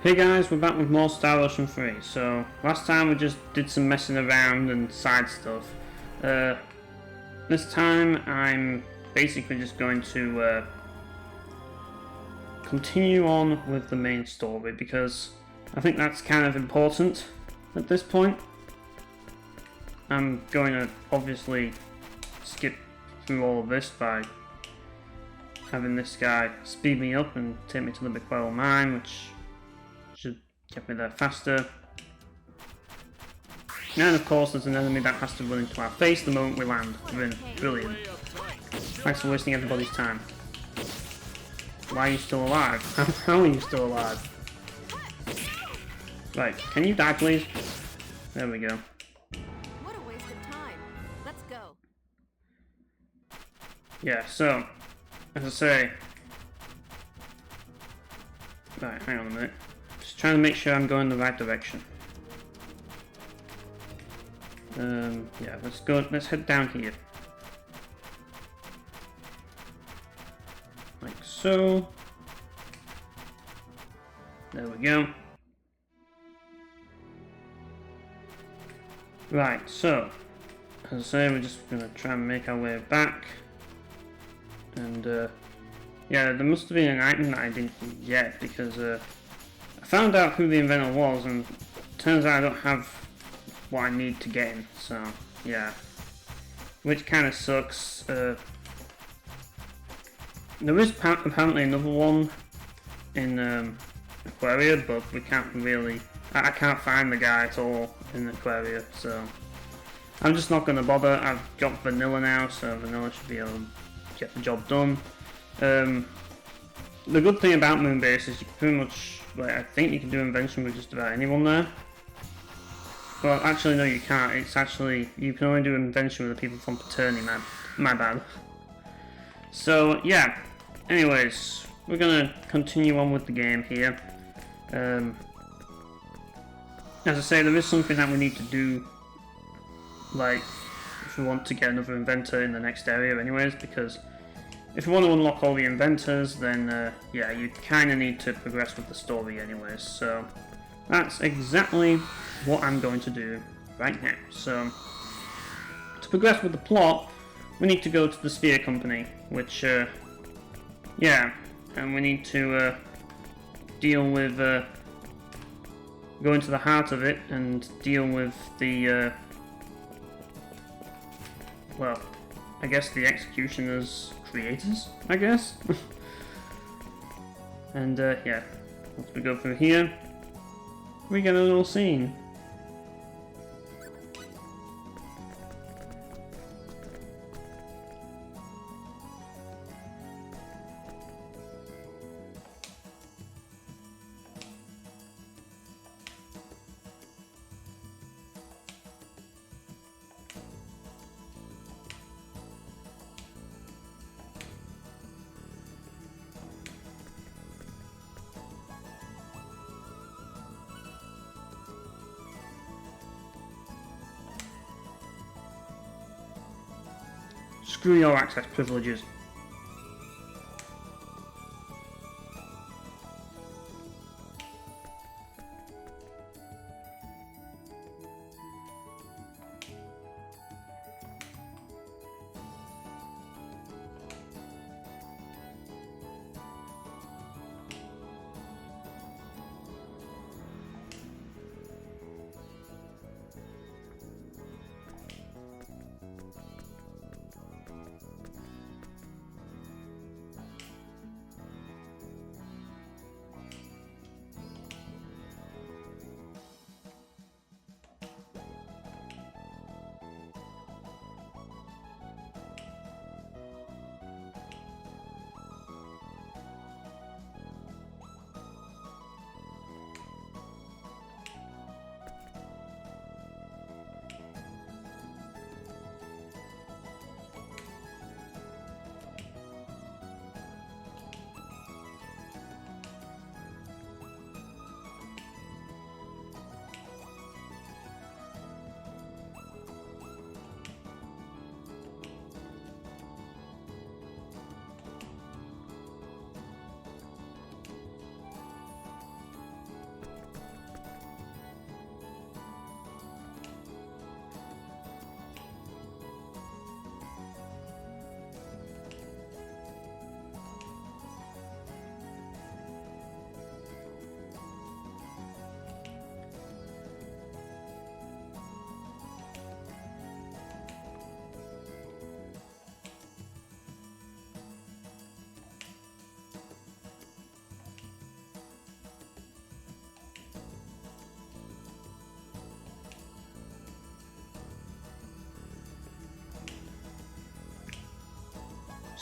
Hey guys, we're back with more Star Ocean 3. So, last time we just did some messing around and side stuff. This time I'm basically just going to continue on with the main story because I think that's kind of important at this point. I'm going to obviously skip through all of this by having this guy speed me up and take me to the Bequel mine, which should get me there faster. And of course there's an enemy that has to run into our face the moment we land. Brilliant. Thanks for wasting everybody's time. Why are you still alive? How are you still alive? Right, can you die please? There we go. What a waste of time. Let's go. Yeah, so, as I say... Right, hang on a minute. Just trying to make sure I'm going the right direction. Yeah, let's head down here. Like so. There we go. Right, so, as I say, we're just going to try and make our way back. And, yeah, there must have been an item that I didn't get because, I found out who the inventor was and it turns out I don't have what I need to get him, so, yeah. Which kind of sucks. There is apparently another one in, Aquaria, but we can't really... I can't find the guy at all in Aquaria, so... I'm just not going to bother. I've got Vanilla now, so Vanilla should be able to get the job done. The good thing about Moonbase is you can pretty much... Like, I think you can do invention with just about anyone there. Well, actually, no, you can't. It's actually... You can only do invention with the people from Paterni, my bad. So, yeah. Anyways, we're going to continue on with the game here. As I say, there is something that we need to do, like, if we want to get another inventor in the next area anyways, because if you want to unlock all the inventors, then, yeah, you kind of need to progress with the story anyways, so that's exactly what I'm going to do right now. So, to progress with the plot, we need to go to the Sphere Company, which, yeah, and we need to, deal with, go into the heart of it and deal with the, well, I guess the Executioner's creators, I guess? And, yeah, once we go through here, we get a little scene. Screw your access privileges.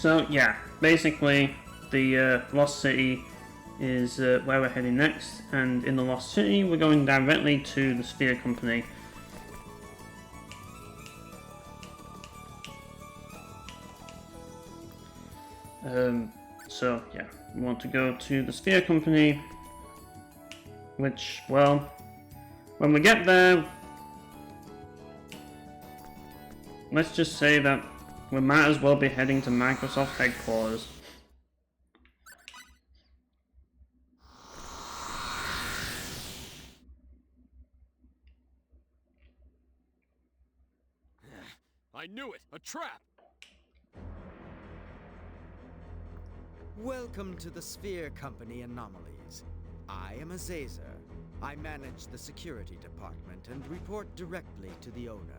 So yeah, basically the Lost City is where we're heading next, and in the Lost City we're going directly to the Sphere Company. So yeah, we want to go to the Sphere Company, which, well, when we get there, let's just say that we might as well be heading to Microsoft headquarters. I knew it! A trap! Welcome to the Sphere Company Anomalies. I am Azazer. I manage the security department and report directly to the owner.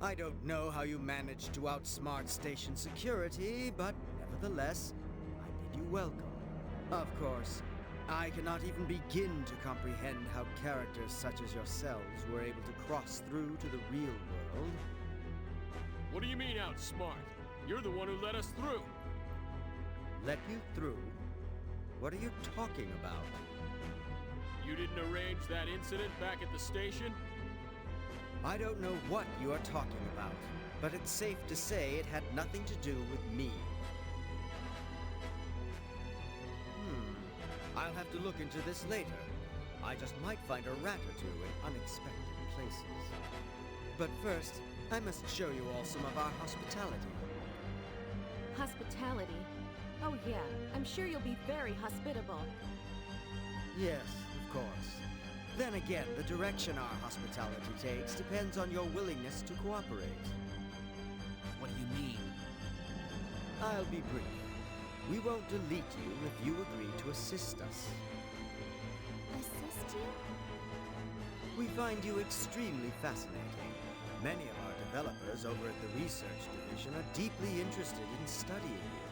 I don't know how you managed to outsmart station security, but nevertheless, I bid you welcome. Of course, I cannot even begin to comprehend how characters such as yourselves were able to cross through to the real world. What do you mean outsmart? You're the one who let us through! Let you through? What are you talking about? You didn't arrange that incident back at the station? I don't know what you are talking about, but it's safe to say it had nothing to do with me. I'll have to look into this later. I just might find a rat or two in unexpected places. But first, I must show you all some of our hospitality. Hospitality? Oh yeah, I'm sure you'll be very hospitable. Yes, of course. Then again, the direction our hospitality takes depends on your willingness to cooperate. What do you mean? I'll be brief. We won't delete you if you agree to assist us. Assist you? We find you extremely fascinating. Many of our developers over at the research division are deeply interested in studying you.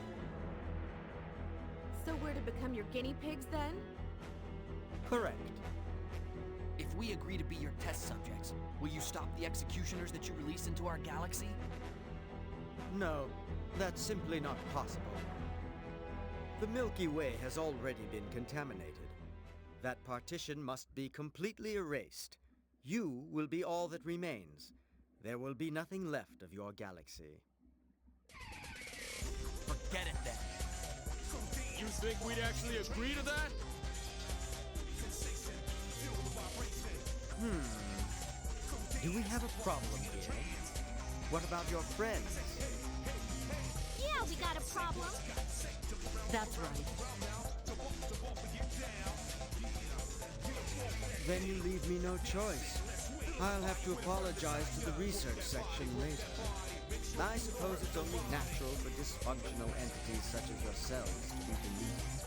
So we're to become your guinea pigs then? Correct. If we agree to be your test subjects, will you stop the executioners that you release into our galaxy? No, that's simply not possible. The Milky Way has already been contaminated. That partition must be completely erased. You will be all that remains. There will be nothing left of your galaxy. Forget it then. You think we'd actually agree to that? Do we have a problem here? What about your friends? Yeah, we got a problem. That's right. Then you leave me no choice. I'll have to apologize to the research section later. I suppose it's only natural for dysfunctional entities such as yourselves to be deleted.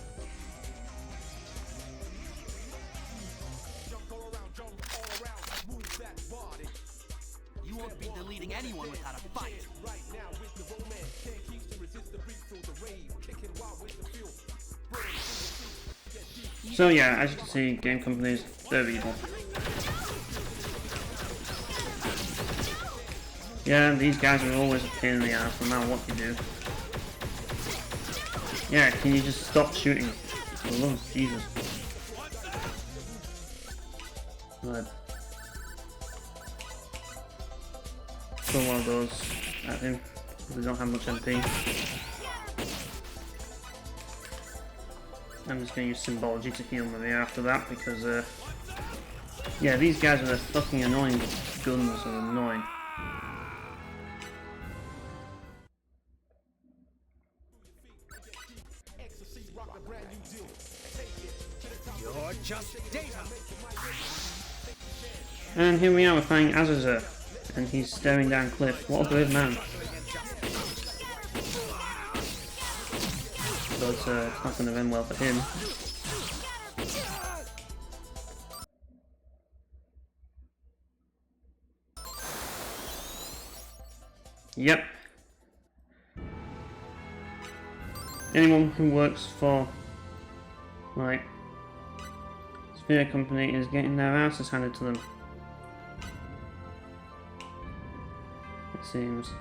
You won't be deleting anyone without a fight. So yeah, as you can see, game companies, they're evil. Yeah, these guys are always a pain in the ass no matter what you do. Yeah, can you just stop shooting? For the love of Jesus. Right. Throw one of those at him. We don't have much MP. I'm just going to use symbology to heal Maria after that because, yeah, these guys with their fucking annoying guns are annoying. You're just data! And here we are, we're fighting Azazel, and he's staring down cliff. What a brave man. But it's not going to end well for him. Yep. Anyone who works for, like, Sphere Company is getting their asses handed to them. It seems.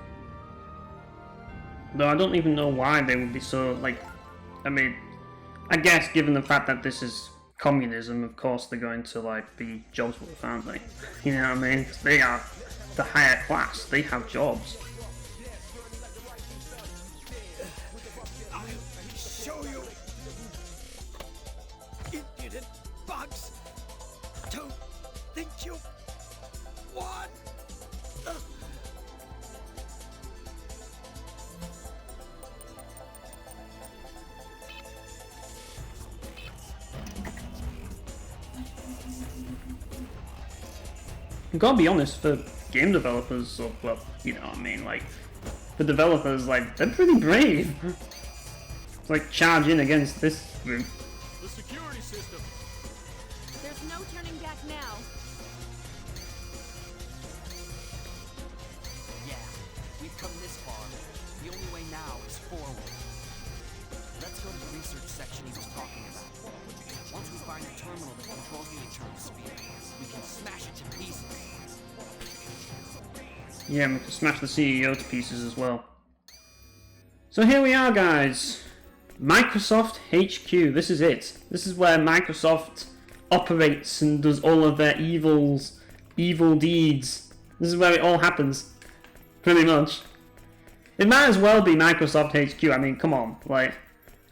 Though I don't even know why they would be so, like, I mean, I guess given the fact that this is communism, of course they're going to, like, be jobs worth, aren't they? You know what I mean? 'Cause they are the higher class, they have jobs. I'll show you. Impudent bugs. Don't think you want. I've got to be honest, for game developers, or, well, you know what I mean, like, for developers, like, they're pretty brave. It's like charge in against this group. The security system. There's no turning back now. Yeah, we've come this far. The only way now is forward. Let's go to the research section he was talking about. Once we find the terminal that controls the internal sphere, we can smash it to pieces. Yeah, and we can smash the CEO to pieces as well. So here we are, guys. Microsoft HQ. This is it. This is where Microsoft operates and does all of their evil deeds. This is where it all happens. Pretty much. It might as well be Microsoft HQ. I mean, come on. Like,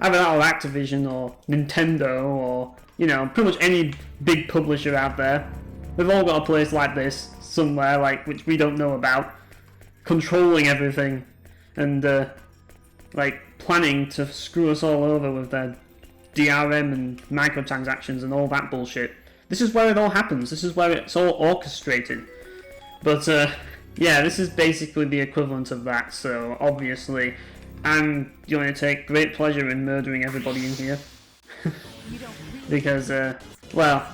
either that or Activision or Nintendo or, you know, pretty much any big publisher out there. They've all got a place like this somewhere, like, which we don't know about, controlling everything and like planning to screw us all over with their DRM and microtransactions and all that bullshit. This is where it all happens. This is where it's all orchestrated. But yeah, this is basically the equivalent of that. So obviously, I'm going to take great pleasure in murdering everybody in here because well,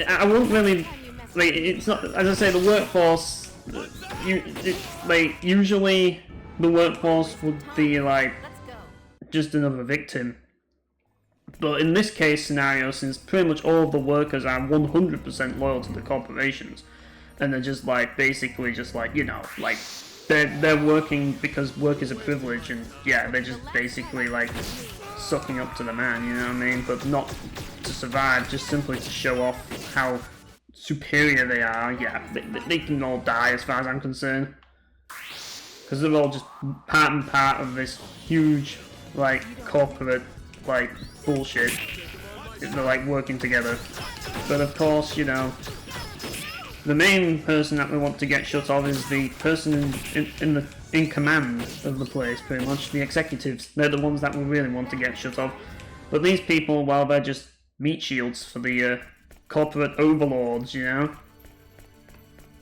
I won't really. Like, it's not, as I say, the workforce, like, usually the workforce would be, like, just another victim. But in this case scenario, since pretty much all of the workers are 100% loyal to the corporations, and they're just, like, basically just, like, you know, like, they're working because work is a privilege, and, yeah, they're just basically, like, sucking up to the man, you know what I mean? But not to survive, just simply to show off how superior they are. Yeah, they can all die as far as I'm concerned, because they're all just part and part of this huge, like, corporate, like, bullshit. They're like working together. But of course, you know, the main person that we want to get shut off is the person in command of the place, pretty much, the executives. They're the ones that we really want to get shut off. But these people, well, they're just meat shields for the corporate overlords, you know?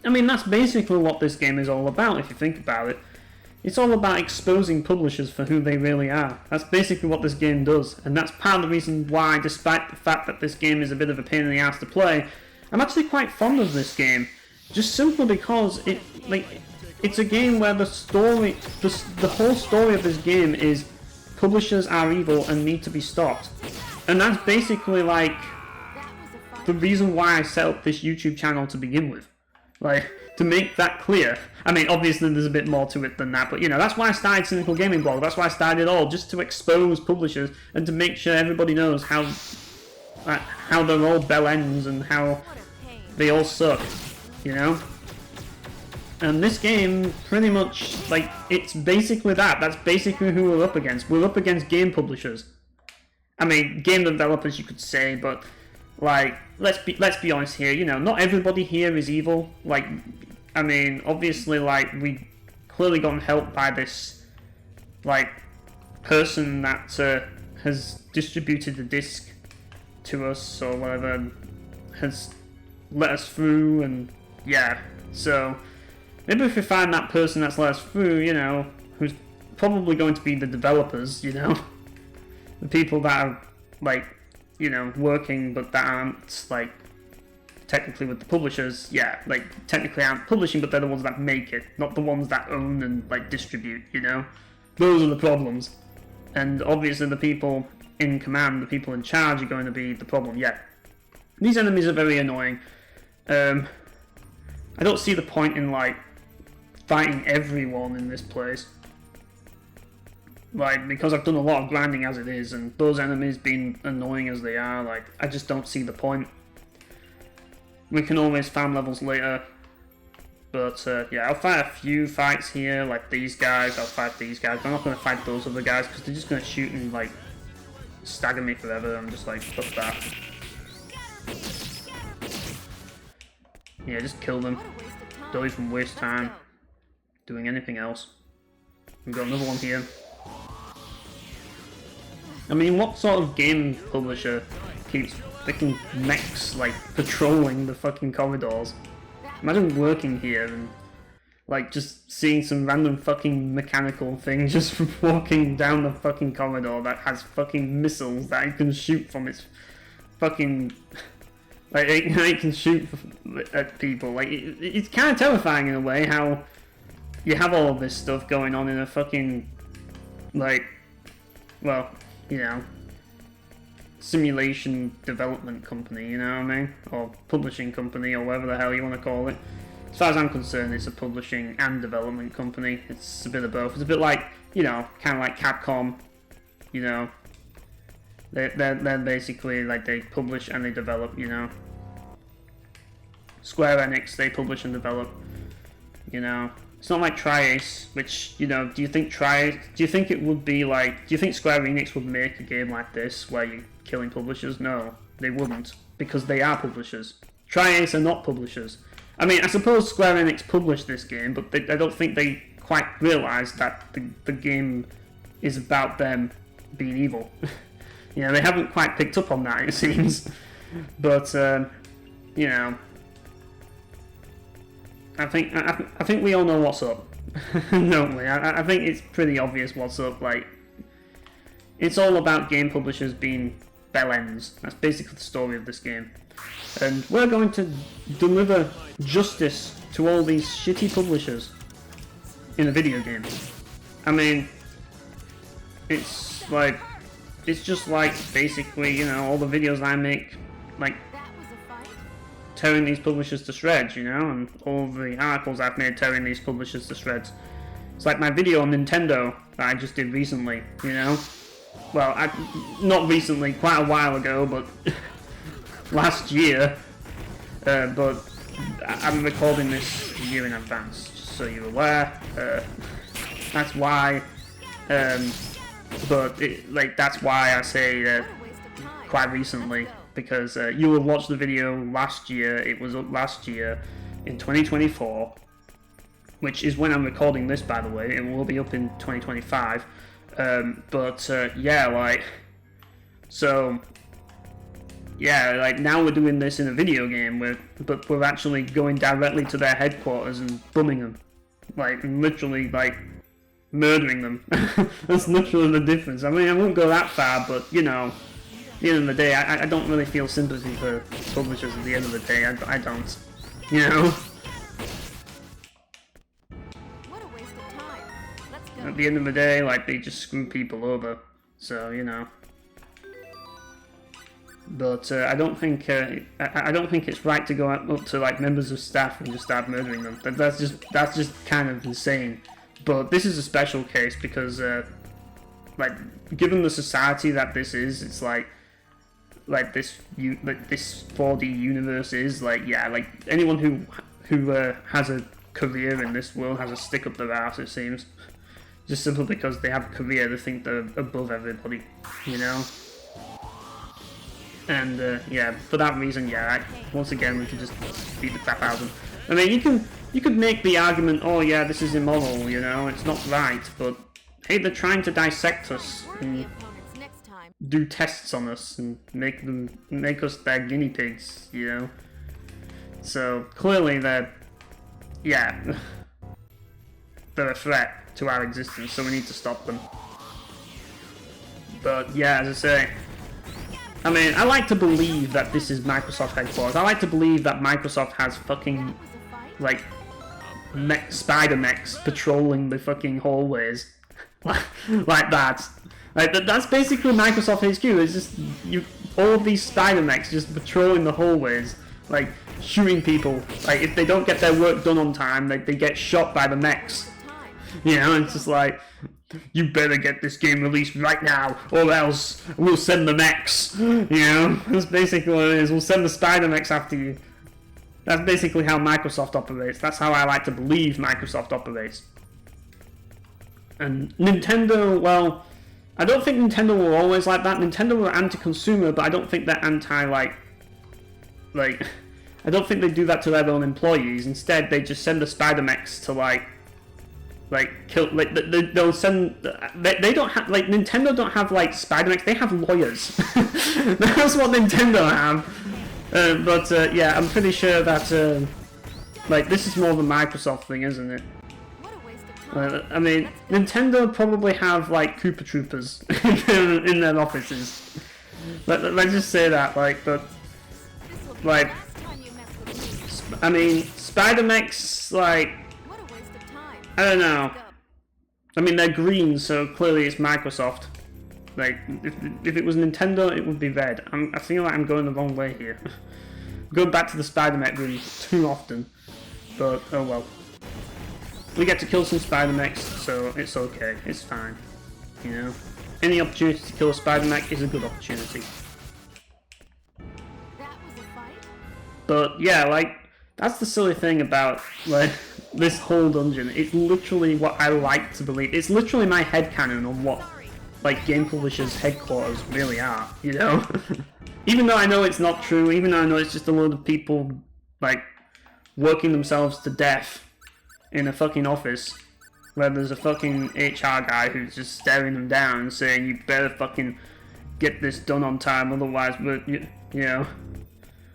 I mean, that's basically what this game is all about, if you think about it. It's all about exposing publishers for who they really are. That's basically what this game does, and that's part of the reason why, despite the fact that this game is a bit of a pain in the ass to play, I'm actually quite fond of this game. Just simply because it's a game where the story, the whole story of this game is publishers are evil and need to be stopped. And that's basically, like, the reason why I set up this YouTube channel to begin with. Like, to make that clear. I mean, obviously there's a bit more to it than that, but, you know, that's why I started Cynical Gaming Blog. That's why I started it all, just to expose publishers and to make sure everybody knows how they're all bell ends and how they all suck, you know? And this game, pretty much, like, it's basically that. That's basically who we're up against. We're up against game publishers. I mean, game developers, you could say, but, like, let's be honest here, you know, not everybody here is evil. Like, I mean, obviously, like, we clearly gotten help by this, like, person that has distributed the disc to us or whatever, has let us through, and yeah, so maybe if we find that person that's let us through, you know, who's probably going to be the developers, you know, the people that are, like, you know, working but that aren't, like, technically with the publishers, yeah, like, technically aren't publishing, but they're the ones that make it, not the ones that own and, like, distribute, you know? Those are the problems. And obviously the people in command, the people in charge are going to be the problem, yeah. These enemies are very annoying. I don't see the point in, like, fighting everyone in this place. like, because I've done a lot of grinding as it is, and those enemies being annoying as they are, like, I just don't see the point. We can always farm levels later, but yeah, I'll fight a few fights here, like these guys. I'll fight these guys, but I'm not going to fight those other guys because they're just going to shoot and like stagger me forever. I'm just like, fuck that. Yeah, just kill them. Don't even waste time doing anything else. We've got another one here. I mean, what sort of game publisher keeps freaking mechs like patrolling the fucking corridors? Imagine working here and like just seeing some random fucking mechanical thing just walking down the fucking corridor that has fucking missiles that it can shoot from its fucking like it can shoot at people. Like it's kind of terrifying in a way how you have all of this stuff going on in a fucking like, well, you know, simulation development company, you know what I mean? Or publishing company, or whatever the hell you want to call it. As far as I'm concerned, it's a publishing and development company. It's a bit of both. It's a bit like, you know, kind of like Capcom, you know. They're basically like they publish and they develop, you know. Square Enix, they publish and develop, you know. It's not like Tri-Ace, which, you know, do you think it would be like, do you think Square Enix would make a game like this where you're killing publishers? No, they wouldn't, because they are publishers. Tri-Ace are not publishers. I mean, I suppose Square Enix published this game, but I don't think they quite realised that the game is about them being evil. You know, they haven't quite picked up on that, it seems. But, you know, I think we all know what's up, don't we? I think it's pretty obvious what's up. Like, it's all about game publishers being bellends. That's basically the story of this game, and we're going to deliver justice to all these shitty publishers in a video game. I mean, it's just like basically, you know, all the videos I make, like, tearing these publishers to shreds, you know, and all the articles I've made tearing these publishers to shreds. It's like my video on Nintendo that I just did recently, you know. Well, not recently, quite a while ago, but last year. But I'm recording this a year in advance, just so you're aware. That's why. But that's why I say quite recently. Because you will watch the video last year. It was up last year in 2024, which is when I'm recording this, by the way. It will be up in 2025. Yeah, like, so, yeah, like, now we're doing this in a video game, but we're actually going directly to their headquarters and bumming them, like, literally, like, murdering them. That's literally the difference. I mean, I won't go that far, but, you know, at the end of the day, I don't really feel sympathy for publishers at the end of the day. I don't. You know? What a waste of time. Let's go. At the end of the day, like, they just screw people over. So, you know. But I don't think it's right to go up to like members of staff and just start murdering them. That's just kind of insane. But this is a special case because like, given the society that this is, it's like this 4D universe is, like, yeah, like anyone who has a career in this world has a stick up their ass, it seems, just simply because they have a career. They think they're above everybody, you know. And yeah, for that reason, yeah, once again we can just beat the crap out of them. I mean, you could make the argument, oh yeah, this is immoral, you know, it's not right, but hey, they're trying to dissect us and do tests on us and make us their guinea pigs, you know. So clearly they're a threat to our existence, so we need to stop them. But yeah, as I say, I mean, I like to believe that this is Microsoft headquarters. I like to believe that Microsoft has fucking, like, spider mechs patrolling the fucking hallways. Like that. Like, that's basically Microsoft HQ. It's just, all of these spider mechs just patrolling the hallways, like, shooting people. Like, if they don't get their work done on time, they get shot by the mechs. You know, it's just like, you better get this game released right now, or else we'll send the mechs. You know, that's basically what it is. We'll send the Spider mechs after you. That's basically how Microsoft operates. That's how I like to believe Microsoft operates. And Nintendo, well, I don't think Nintendo were always like that. Nintendo were anti-consumer, but I don't think they're anti, like, I don't think they do that to their own employees. Instead, they just send the Spider mechs to, like kill, like, they'll send, they don't have, like, Nintendo don't have, like, Spider mechs, they have lawyers. That's what Nintendo have. Yeah, I'm pretty sure that, like, this is more of a Microsoft thing, isn't it? What a waste of time. I mean, Nintendo probably have, like, Koopa Troopers in their offices. Let's just say that, like, but, This will be like, the last time you mess with me. I mean, Spider-Mechs, like, What a waste of time. I don't know. Go. I mean, they're green, so clearly it's Microsoft. Like, if it was Nintendo, it would be red. I feel like I'm going the wrong way here. Going back to the Spider-Mech room too often. But, oh well. We get to kill some Spider-Mechs, so it's okay. It's fine. You know? Any opportunity to kill a Spider-Mech is a good opportunity. That was a fight? But, yeah, like, that's the silly thing about, like, this whole dungeon. It's literally what I like to believe. It's literally my headcanon on what, like, game publishers' headquarters really are, you know? Even though I know it's not true, even though I know it's just a load of people, like, working themselves to death in a fucking office where there's a fucking HR guy who's just staring them down and saying, you better fucking get this done on time, otherwise you know,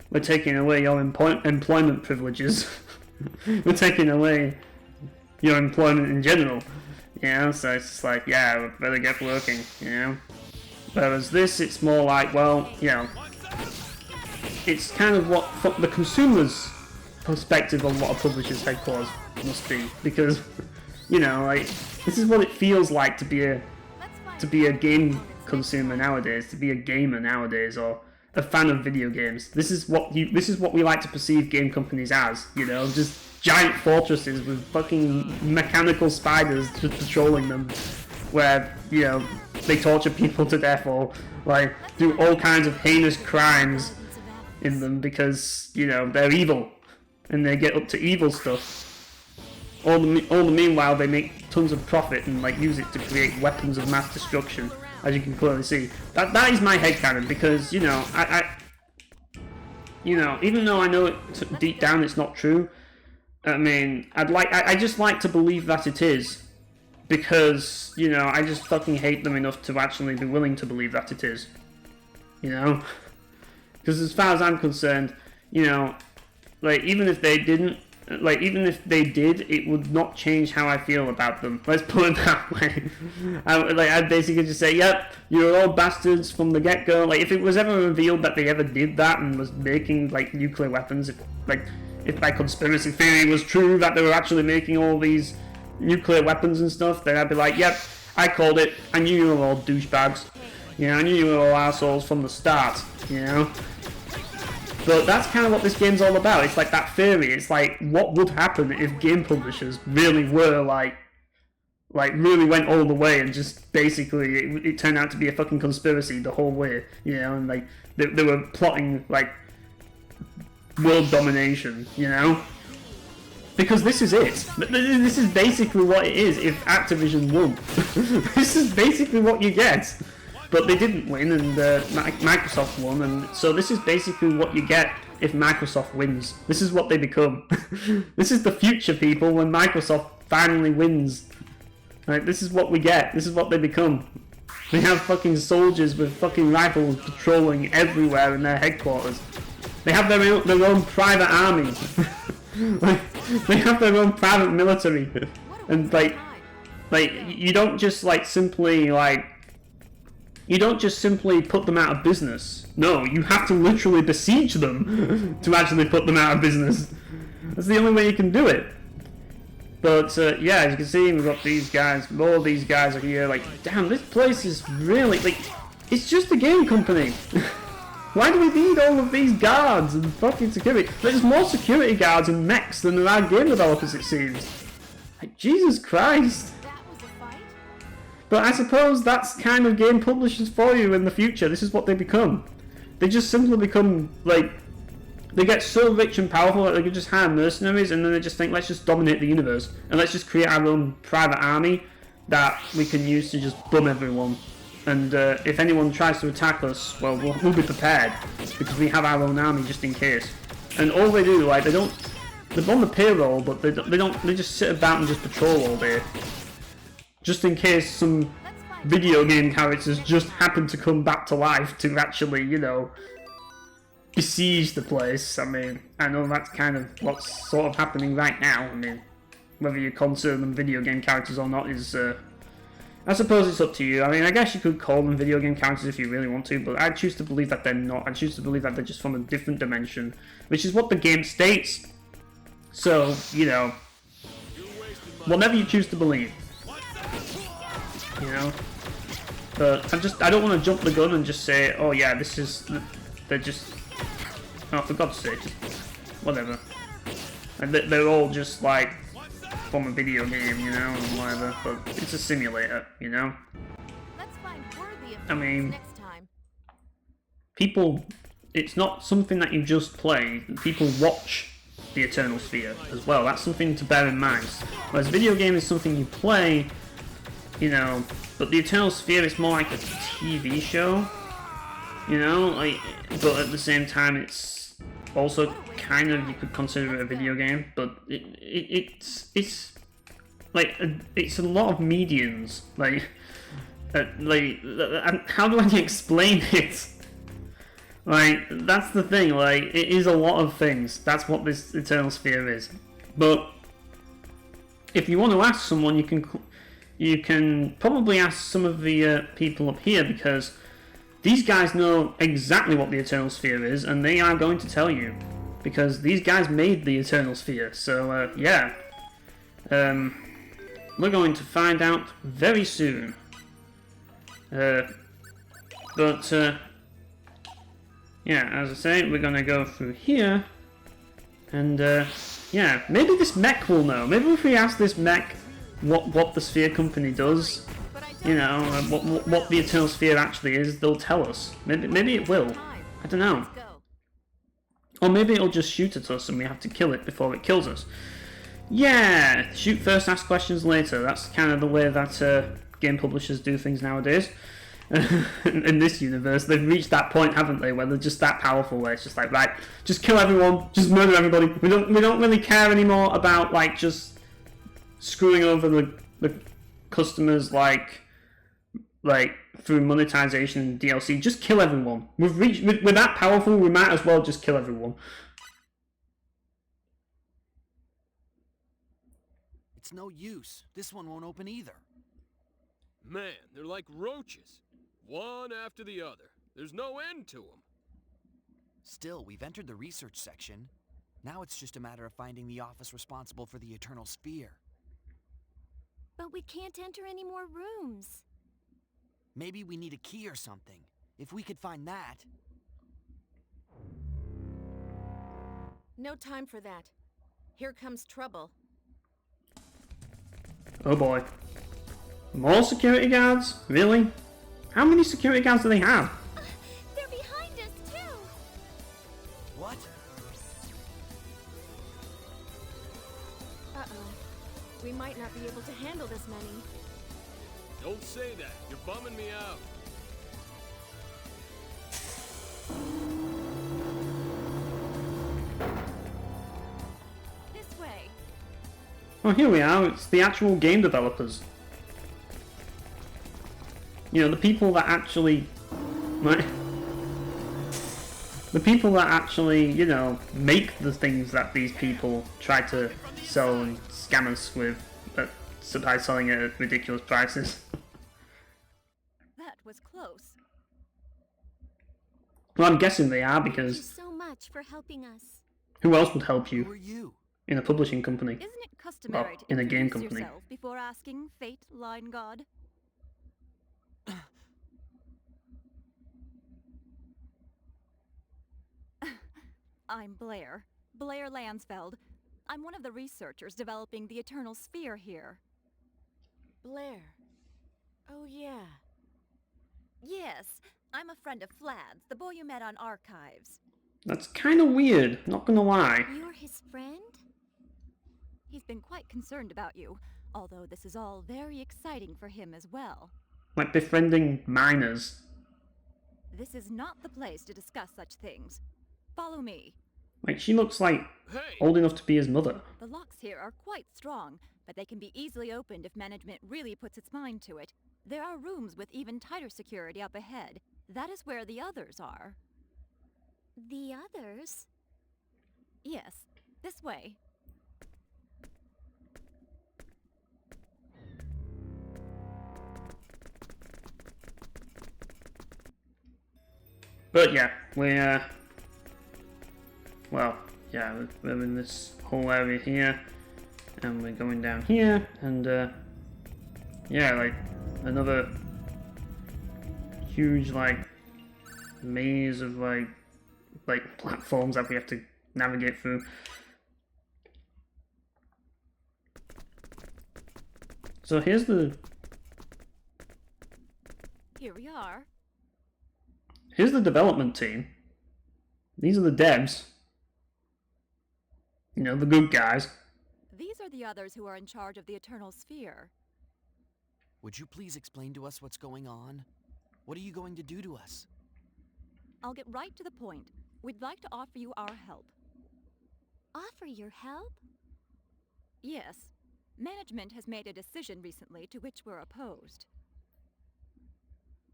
we're taking away your employment privileges. We're taking away your employment in general. You know, so it's just like, yeah, we better get working, you know? Whereas this, it's more like, well, you know, it's kind of what the consumer's perspective on what a publisher's headquarters must be, because, you know, like, this is what it feels like to be a game consumer nowadays, to be a gamer nowadays, or a fan of video games. This is what we like to perceive game companies as, you know, just giant fortresses with fucking mechanical spiders just patrolling them, where, you know, they torture people to death or, like, do all kinds of heinous crimes in them because, you know, they're evil and they get up to evil stuff. All the meanwhile, they make tons of profit and, like, use it to create weapons of mass destruction, as you can clearly see. That is my headcanon, because, you know, you know, even though I know it deep down it's not true, I mean, I just like to believe that it is, because, you know, I just fucking hate them enough to actually be willing to believe that it is, you know? Because as far as I'm concerned, you know, like, even if they didn't, like, even if they did, it would not change how I feel about them. Let's put it that way. I'd basically just say, yep, you're all bastards from the get-go. Like, if it was ever revealed that they ever did that and was making, like, nuclear weapons, if my conspiracy theory was true that they were actually making all these nuclear weapons and stuff, then I'd be like, yep, I called it. I knew you were all douchebags. You know, I knew you were all assholes from the start, you know? But that's kind of what this game's all about. It's like that theory. It's like, what would happen if game publishers really were, like really went all the way and just basically, it turned out to be a fucking conspiracy the whole way, you know? And, like, they were plotting, like, world domination, you know? Because this is it. This is basically what it is if Activision won. This is basically what you get. But they didn't win, and Microsoft won, and so this is basically what you get if Microsoft wins. This is what they become. This is the future, people, when Microsoft finally wins. Like, this is what we get. This is what they become. They have fucking soldiers with fucking rifles patrolling everywhere in their headquarters. They have their own private army. Like, they have their own private military. And, like, you don't just, like, simply, like, you don't just simply put them out of business. No, you have to literally besiege them to actually put them out of business. That's the only way you can do it. But, yeah, as you can see, we've got these guys, all these guys are here, like, damn, this place is really, like, it's just a game company. Why do we need all of these guards and fucking security? There's more security guards and mechs than there are game developers, it seems. Like, Jesus Christ. That was a fight? But I suppose that's kind of game publishers for you in the future. This is what they become. They just simply become, like, they get so rich and powerful that they can just hire mercenaries, and then they just think, let's just dominate the universe, and let's just create our own private army that we can use to just bum everyone. And if anyone tries to attack us, well, we'll be prepared, because we have our own army just in case. And all they do, like, they're on the payroll, but they just sit about and just patrol all day. Just in case some video game characters just happen to come back to life to actually, you know, besiege the place. I mean, I know that's kind of what's sort of happening right now. I mean, whether you consider them video game characters or not is, I suppose it's up to you. I mean, I guess you could call them video game characters if you really want to, but I choose to believe that they're not. I choose to believe that they're just from a different dimension, which is what the game states. So, you know, whatever you choose to believe. You know? But I don't want to jump the gun and just say, oh yeah, they're just, oh, for God's sake, just, whatever. And they're all just like, from a video game, you know, and whatever, but it's a simulator, you know? Let's find worthy I mean, next time. people, it's not something that you just play, people watch the Eternal Sphere as well. That's something to bear in mind. Whereas video game is something you play, you know, but the Eternal Sphere is more like a TV show, you know, like, but at the same time it's also kind of, you could consider it a video game, but it's like it's a lot of mediums, like how do I explain it? Like, that's the thing, like, it is a lot of things. That's what this Eternal Sphere is. But if you want to ask someone, you can probably ask some of the people up here, because these guys know exactly what the Eternal Sphere is, and they are going to tell you, because these guys made the Eternal Sphere. So yeah, we're going to find out very soon. Yeah, as I say, we're gonna go through here, and yeah, maybe this mech will know. Maybe if we ask this mech what the Sphere Company does, you know, what the Eternal Sphere actually is, they'll tell us. Maybe it will. I don't know. Or maybe it'll just shoot at us and we have to kill it before it kills us. Yeah, shoot first, ask questions later. That's kind of the way that game publishers do things nowadays. In this universe, they've reached that point, haven't they, where they're just that powerful, where it's just like, right, just kill everyone, just murder everybody. We don't really care anymore about, like, just screwing over the customers, like through monetization and DLC. Just kill everyone. We're that powerful, we might as well just kill everyone. It's no use. This one won't open either. Man, they're like roaches. One after the other. There's no end to them. Still, we've entered the research section. Now it's just a matter of finding the office responsible for the Eternal Sphere. But we can't enter any more rooms. Maybe we need a key or something. If we could find that. No time for that. Here comes trouble. Oh boy. More security guards? Really? How many security guards do they have? They're behind us, too! What? Uh-oh. We might not be able to handle this many. Don't say that. You're bumming me out. This way. Oh, here we are. It's the actual game developers. You know, the people that actually, like, the people that actually, you know, make the things that these people try to sell and scam us with, by selling it at ridiculous prices. That was close. Well, I'm guessing they are, Thank you because so much for helping us. who else would help Who you are you? in a publishing company? Isn't it customary Well, to in a game introduce company. yourself before asking, Fate, Line God? I'm Blair. Blair Lansfeld. I'm one of the researchers developing the Eternal Sphere here. Blair. Oh, yeah. Yes, I'm a friend of Vlad's, the boy you met on Archives. That's kind of weird, not gonna lie. You're his friend? He's been quite concerned about you, although this is all very exciting for him as well. Like befriending minors. This is not the place to discuss such things. Follow me. Like, she looks like Hey! old enough to be his mother. The locks here are quite strong, but they can be easily opened if management really puts its mind to it. There are rooms with even tighter security up ahead. That is where the others are. The others? Yes, this way. But yeah, well, yeah, we're in this whole area here, and we're going down here, and yeah, like another huge like maze of like platforms that we have to navigate through. So here's the Here we are. development team. These are the devs. You know, the good guys. These are the others who are in charge of the Eternal Sphere. Would you please explain to us what's going on? What are you going to do to us? I'll get right to the point. We'd like to offer you our help. Offer your help? Yes. Management has made a decision recently to which we're opposed.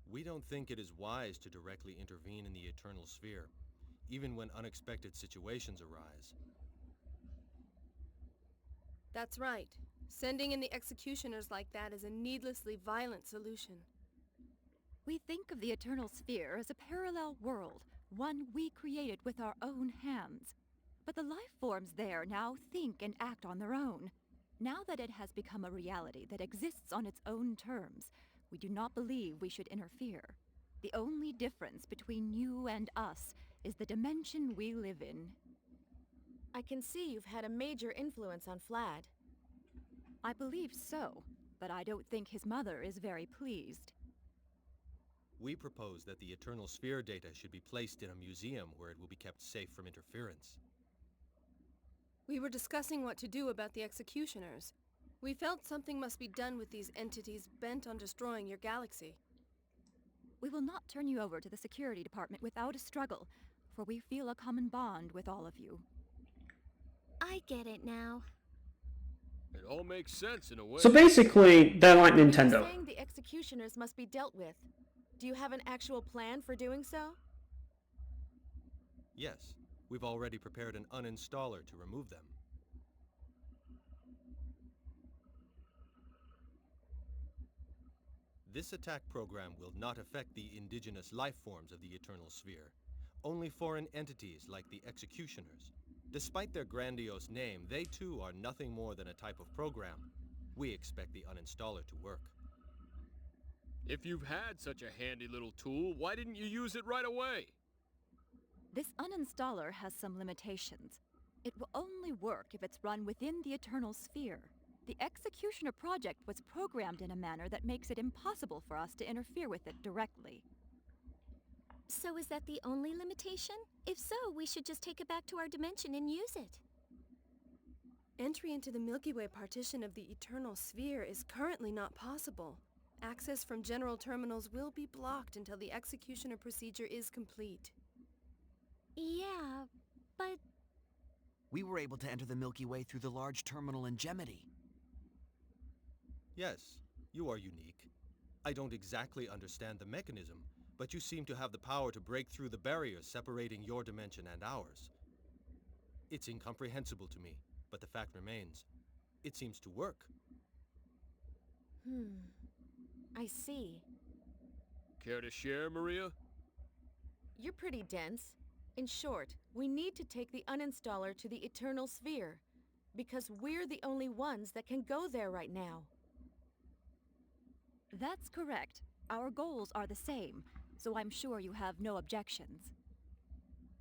We don't think it is wise to directly intervene in the Eternal Sphere, even when unexpected situations arise. That's right. Sending in the executioners like that is a needlessly violent solution. We think of the Eternal Sphere as a parallel world, one we created with our own hands. But the life forms there now think and act on their own. Now that it has become a reality that exists on its own terms, we do not believe we should interfere. The only difference between you and us is the dimension we live in. I can see you've had a major influence on Vlad. I believe so, but I don't think his mother is very pleased. We propose that the Eternal Sphere data should be placed in a museum where it will be kept safe from interference. We were discussing what to do about the executioners. We felt something must be done with these entities bent on destroying your galaxy. We will not turn you over to the security department without a struggle, for we feel a common bond with all of you. I get it now. It all makes sense in a way. So basically, they're like You're Nintendo. saying the executioners must be dealt with. Do you have an actual plan for doing so? Yes, we've already prepared an uninstaller to remove them. This attack program will not affect the indigenous life forms of the Eternal Sphere, only foreign entities like the Executioners. Despite their grandiose name, they too are nothing more than a type of program. We expect the uninstaller to work. If you've had such a handy little tool, why didn't you use it right away? This uninstaller has some limitations. It will only work if it's run within the Eternal Sphere. The Executioner project was programmed in a manner that makes it impossible for us to interfere with it directly. So is that the only limitation? If so, we should just take it back to our dimension and use it. Entry into the Milky Way partition of the Eternal Sphere is currently not possible. Access from general terminals will be blocked until the executioner procedure is complete. Yeah, but... We were able to enter the Milky Way through the large terminal in Gemini. Yes, you are unique. I don't exactly understand the mechanism, but you seem to have the power to break through the barriers separating your dimension and ours. It's incomprehensible to me, but the fact remains. It seems to work. I see. Care to share, Maria? You're pretty dense. In short, we need to take the uninstaller to the Eternal Sphere, because we're the only ones that can go there right now. That's correct. Our goals are the same, so I'm sure you have no objections.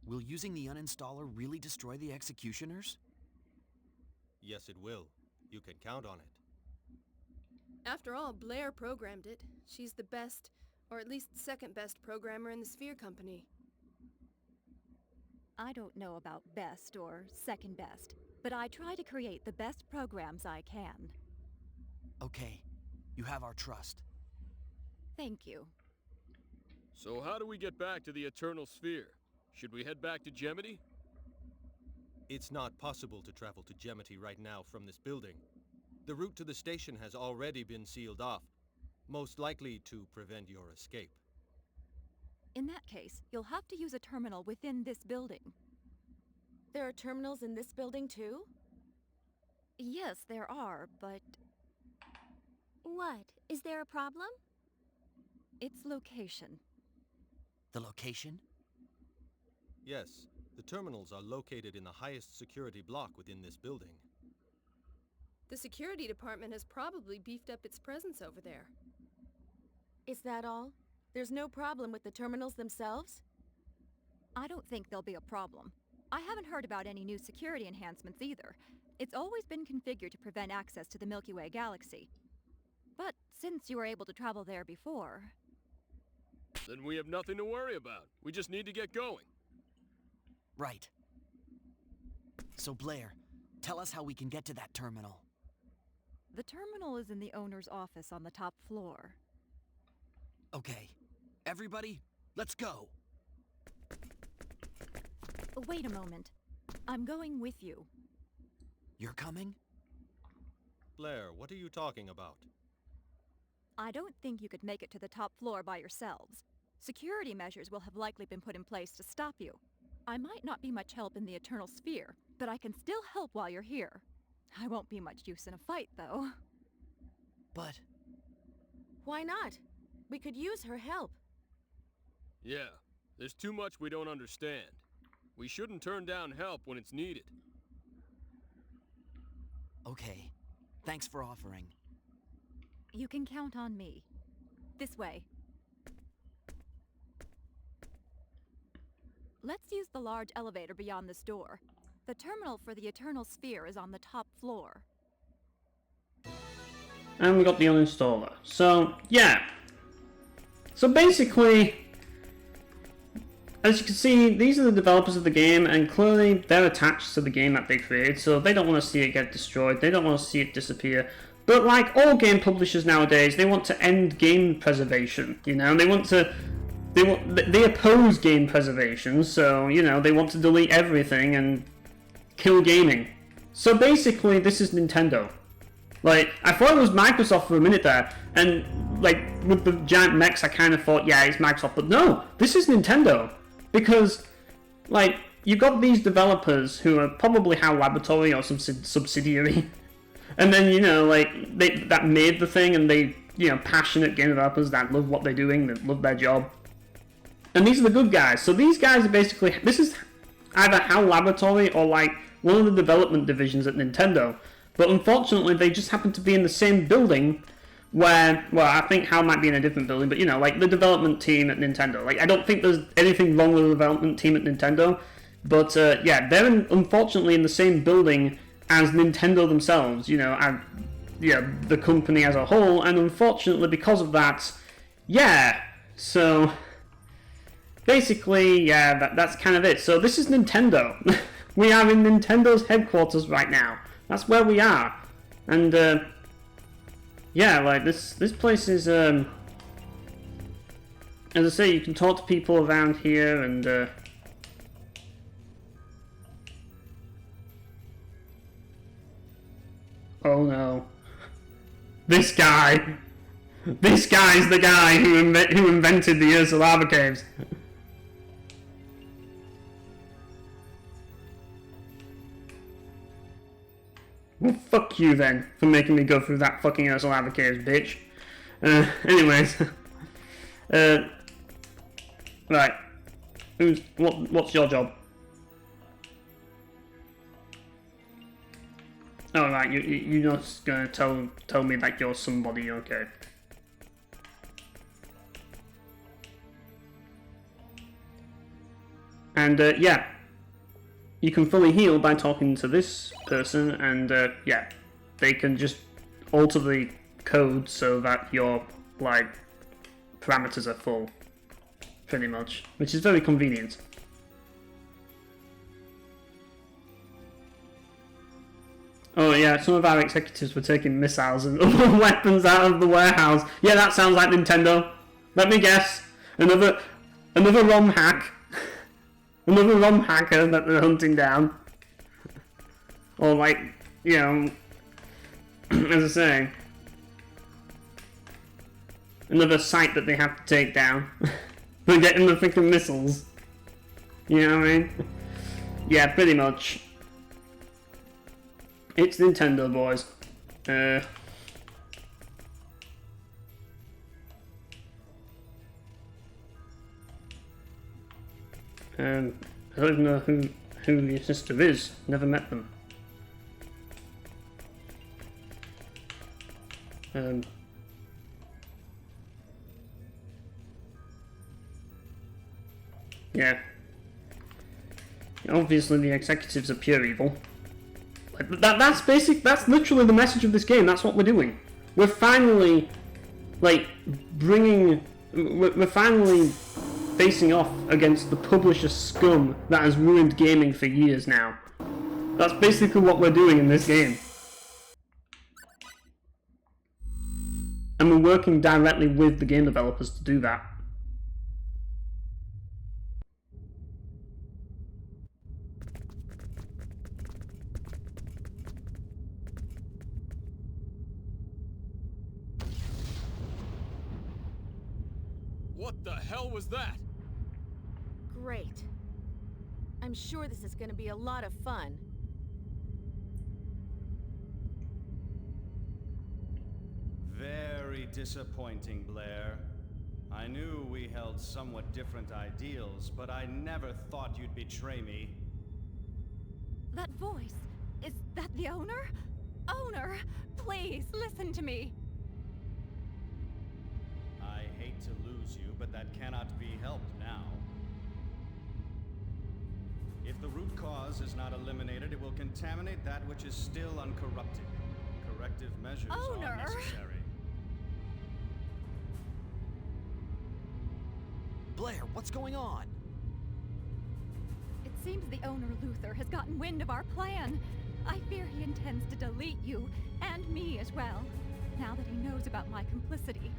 Will using the uninstaller really destroy the Executioners? Yes, it will. You can count on it. After all, Blair programmed it. She's the best, or at least second best programmer in the Sphere Company. I don't know about best or second best, but I try to create the best programs I can. Okay, you have our trust. Thank you. So how do we get back to the Eternal Sphere? Should we head back to Gemity? It's not possible to travel to Gemity right now from this building. The route to the station has already been sealed off, most likely to prevent your escape. In that case, you'll have to use a terminal within this building. There are terminals in this building too? Yes, there are, but What? Is there a problem? its location. The location? Yes, the terminals are located in the highest security block within this building. The security department has probably beefed up its presence over there. Is that all? There's no problem with the terminals themselves? I don't think there'll be a problem. I haven't heard about any new security enhancements either. It's always been configured to prevent access to the Milky Way galaxy. But since you were able to travel there before... Then we have nothing to worry about. We just need to get going. Right. So Blair, tell us how we can get to that terminal. The terminal is in the owner's office on the top floor. Okay. Everybody, let's go! Wait a moment. I'm going with you. You're coming? Blair, what are you talking about? I don't think you could make it to the top floor by yourselves. Security measures will have likely been put in place to stop you. I might not be much help in the Eternal Sphere, but I can still help while you're here. I won't be much use in a fight, though. But... Why not? We could use her help. Yeah, there's too much we don't understand. We shouldn't turn down help when it's needed. okay. Thanks for offering. You can count on me. This way. Let's use the large elevator beyond this door. The terminal for the Eternal Sphere is on the top floor. And we got the uninstaller. So, yeah. So basically, as you can see, these are the developers of the game, and clearly they're attached to the game that they created, so they don't want to see it get destroyed, they don't want to see it disappear. But like all game publishers nowadays, they want to end game preservation, you know? They oppose game preservation, so, you know, they want to delete everything and kill gaming. So basically, this is Nintendo. Like, I thought it was Microsoft for a minute there, and, like, with the giant mechs, I kind of thought, yeah, it's Microsoft, but no, this is Nintendo. Because, like, you got these developers who are probably HAL Laboratory or some subsidiary, and then, you know, like, that made the thing, and they, you know, passionate game developers that love what they're doing, that love their job. And these are the good guys. So these guys are basically, this is either HAL Laboratory or, like, one of the development divisions at Nintendo. But unfortunately, they just happen to be in the same building where, well, I think HAL might be in a different building, but, you know, like, the development team at Nintendo. Like, I don't think there's anything wrong with the development team at Nintendo, but, yeah, they're unfortunately in the same building as Nintendo themselves, you know, and, yeah, the company as a whole, and unfortunately, because of that, yeah, so... Basically, yeah, that's kind of it. So this is Nintendo. We are in Nintendo's headquarters right now. That's where we are. And, yeah, like, this place is, as I say, you can talk to people around here, and, oh no. This guy! This guy's the guy who invented the Ursa Lava Caves. Well, fuck you then, for making me go through that fucking Ursa Lava Caves, bitch. Anyways. Right. What's your job? Oh, right, you're just gonna tell me that you're somebody, okay. And, yeah. You can fully heal by talking to this person, and yeah, they can just alter the code so that your like parameters are full, pretty much, which is very convenient. Oh yeah, some of our executives were taking missiles and other weapons out of the warehouse. Yeah, that sounds like Nintendo. Let me guess. Another ROM hack. Another ROM hacker that they're hunting down. Or like, you know, as I say, another site that they have to take down. They're getting the freaking missiles. You know what I mean? Yeah, pretty much. It's Nintendo, boys. I don't even know who your sister is. Never met them. Yeah. Obviously, the executives are pure evil. That's basic. That's literally the message of this game. That's what we're doing. We're finally, like, We're finally facing off against the publisher scum that has ruined gaming for years now. That's basically what we're doing in this game. And we're working directly with the game developers to do that. What the hell was that? Great. I'm sure this is gonna be a lot of fun. Very disappointing, Blair. I knew we held somewhat different ideals, but I never thought you'd betray me. That voice, is that the owner? Owner, please listen to me. I hate to lose you, but that cannot be helped now. If the root cause is not eliminated, it will contaminate that which is still uncorrupted. Corrective measures Owner. are necessary. Blair, what's going on? It seems the owner, Luther, has gotten wind of our plan. I fear he intends to delete you, and me as well, now that he knows about my complicity.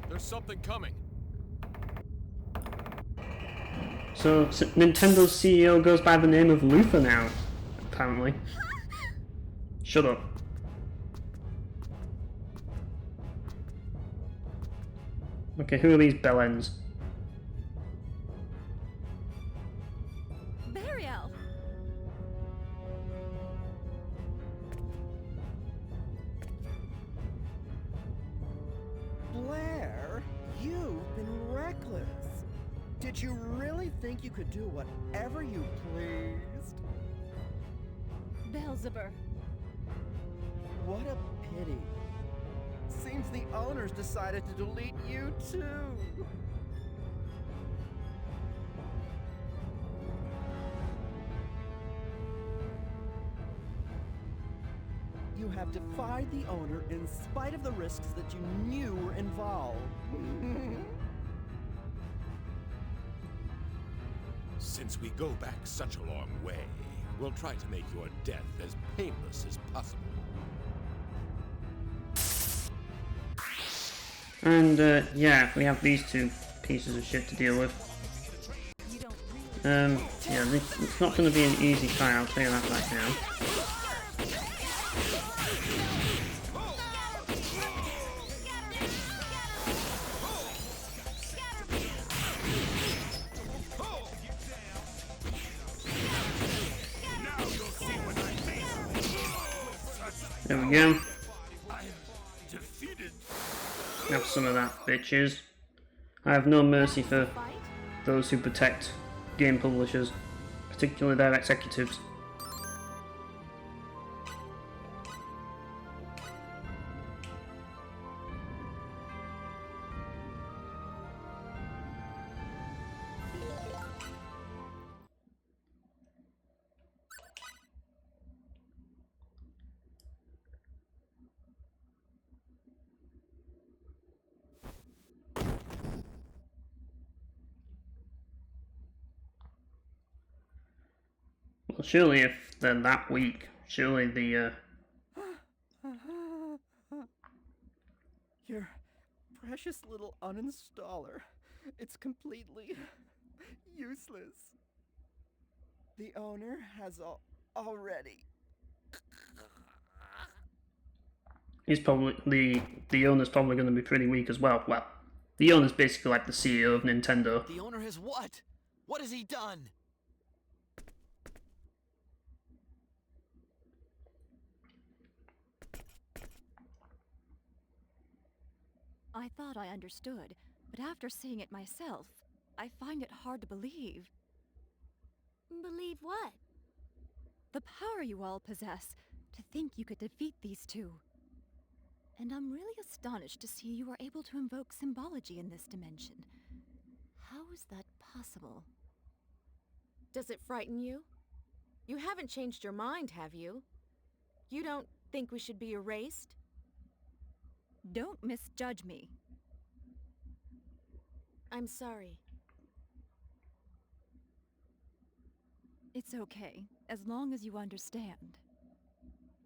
There's something coming. So Nintendo's CEO goes by the name of Luther now, apparently. Shut up. Okay, who are these bellends? Burial! Blair, you've been reckless. Did you really think you could do whatever you pleased? Beelzebub. What a pity. Seems the owners decided to delete you too. You have defied the owner in spite of the risks that you knew were involved. Since we go back such a long way, we'll try to make your death as painless as possible. And yeah, we have these two pieces of shit to deal with. Yeah, it's not going to be an easy fight, I'll tell you that right now. There we go. Have some of that, bitches. I have no mercy for those who protect game publishers, particularly their executives. Well, surely if they're that weak, surely the Your precious little uninstaller. It's completely useless. The owner has already. he's probably the owner's probably going to be pretty weak as well. Well, the owner's basically like the CEO of Nintendo. The owner has what? What has he done? I thought I understood, but after seeing it myself, I find it hard to believe. Believe what? The power you all possess, to think you could defeat these two. And I'm really astonished to see you are able to invoke symbology in this dimension. How is that possible? Does it frighten you? You haven't changed your mind, have you? You don't think we should be erased? Don't misjudge me. I'm sorry. It's okay, as long as you understand.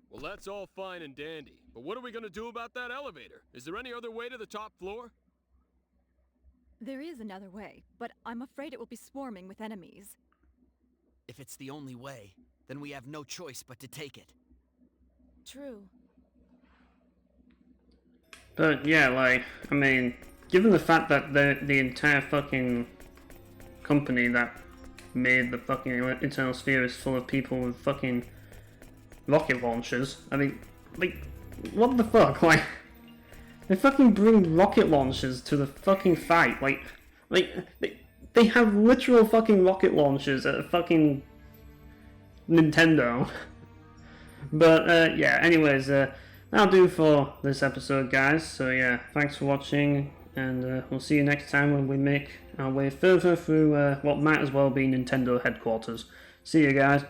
Well, that's all fine and dandy, but what are we gonna do about that elevator? Is there any other way to the top floor? There is another way, but I'm afraid it will be swarming with enemies. If it's the only way, then we have no choice but to take it. True. But yeah, like, I mean, given the fact that the entire fucking company that made the fucking Eternal Sphere is full of people with fucking rocket launchers, I mean, like, what the fuck? Like, they fucking bring rocket launchers to the fucking fight. Like they have literal fucking rocket launchers at a fucking Nintendo. But yeah, anyways, that'll do for this episode, guys. So yeah, thanks for watching, and we'll see you next time when we make our way further through what might as well be Nintendo headquarters. See you guys.